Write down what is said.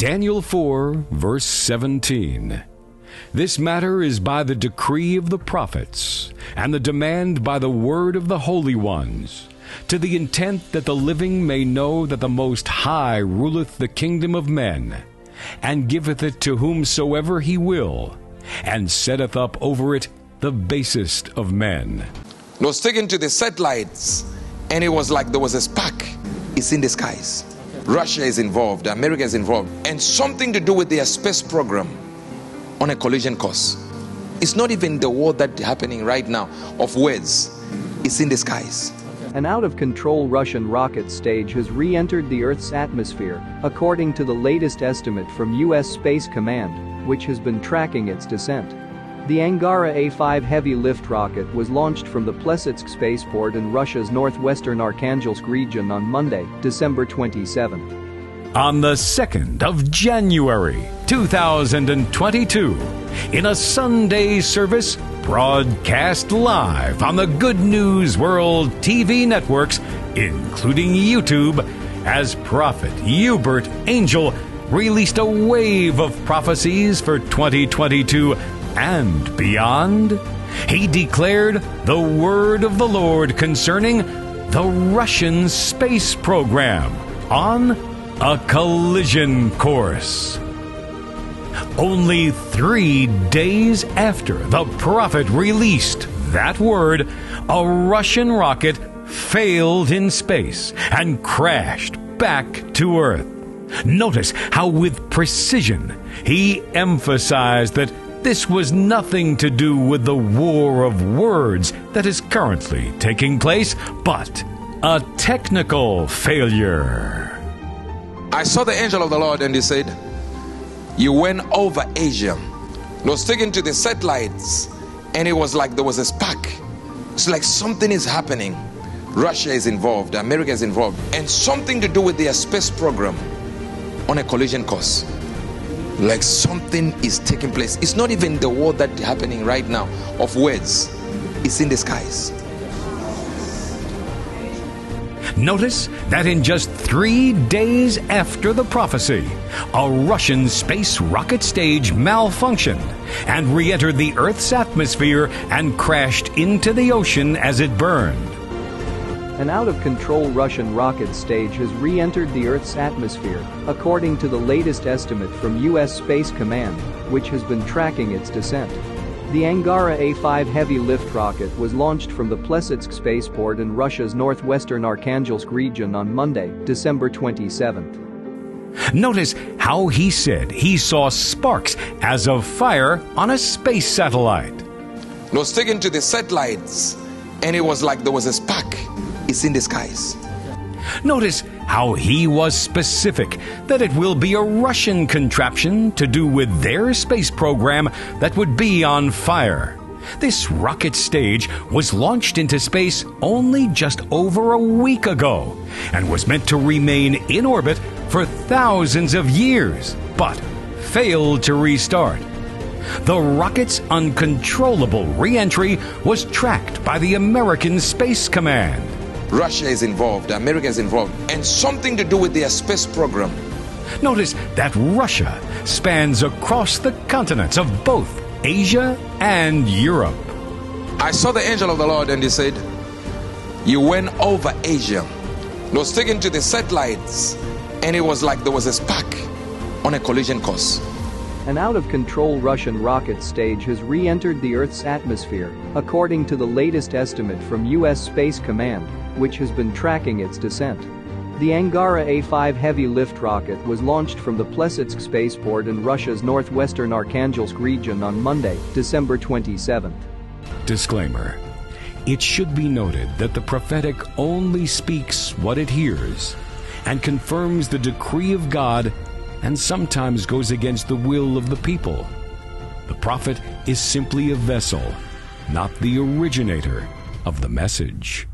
Daniel 4, verse 17. This matter is by the decree of the prophets, and the demand by the word of the holy ones, to the intent that the living may know that the Most High ruleth the kingdom of men, and giveth it to whomsoever he will, and setteth up over it the basest of men. It was taken to the satellites, and it was like there was a spark. It's in the skies. Russia is involved, America is involved, and something to do with their space program on a collision course. It's not even the war that's happening right now of words. It's in the skies. An out-of-control Russian rocket stage has re-entered the Earth's atmosphere, according to the latest estimate from U.S. Space Command, which has been tracking its descent. The Angara A-5 heavy lift rocket was launched from the Plesetsk spaceport in Russia's northwestern Arkhangelsk region on Monday, December 27. On the 2nd of January, 2022, in a Sunday service broadcast live on the Good News World TV networks, including YouTube, as Prophet Uebert Angel released a wave of prophecies for 2022 and beyond. He declared the word of the Lord concerning the Russian space program on a collision course. Only 3 days after the prophet released that word, a Russian rocket failed in space and crashed back to Earth. Notice how with precision he emphasized that this was nothing to do with the war of words that is currently taking place, but a technical failure. I saw the angel of the Lord, and he said, you went over Asia. It was taken to the satellites, and it was like there was a spark. It's like something is happening. Russia is involved, America is involved, and something to do with their space program on a collision course. Like something is taking place. It's not even the war that's happening right now of words. It's in the skies. Notice that in just 3 days after the prophecy, a Russian space rocket stage malfunctioned and re-entered the Earth's atmosphere and crashed into the ocean as it burned. An out-of-control Russian rocket stage has re-entered the Earth's atmosphere, according to the latest estimate from U.S. Space Command, which has been tracking its descent. The Angara A-5 heavy lift rocket was launched from the Plesetsk spaceport in Russia's northwestern Arkhangelsk region on Monday, December 27. Notice how he said he saw sparks as of fire on a space satellite. It was taken to the satellites, and it was like there was a spark. It's in the skies. Notice how he was specific that it will be a Russian contraption to do with their space program that would be on fire. This rocket stage was launched into space only just over a week ago and was meant to remain in orbit for thousands of years, but failed to restart. The rocket's uncontrollable re-entry was tracked by the American Space Command. Russia is involved, America is involved, and something to do with their space program. Notice that Russia spans across the continents of both Asia and Europe. I saw the angel of the Lord, and he said, you went over Asia. It was taken to the satellites, and it was like there was a spark on a collision course. An out-of-control Russian rocket stage has re-entered the Earth's atmosphere, according to the latest estimate from U.S. Space Command, which has been tracking its descent. The Angara A-5 heavy lift rocket was launched from the Plesetsk spaceport in Russia's northwestern Arkhangelsk region on Monday, December 27. Disclaimer. It should be noted that the prophetic only speaks what it hears and confirms the decree of God and sometimes goes against the will of the people. The prophet is simply a vessel, not the originator of the message.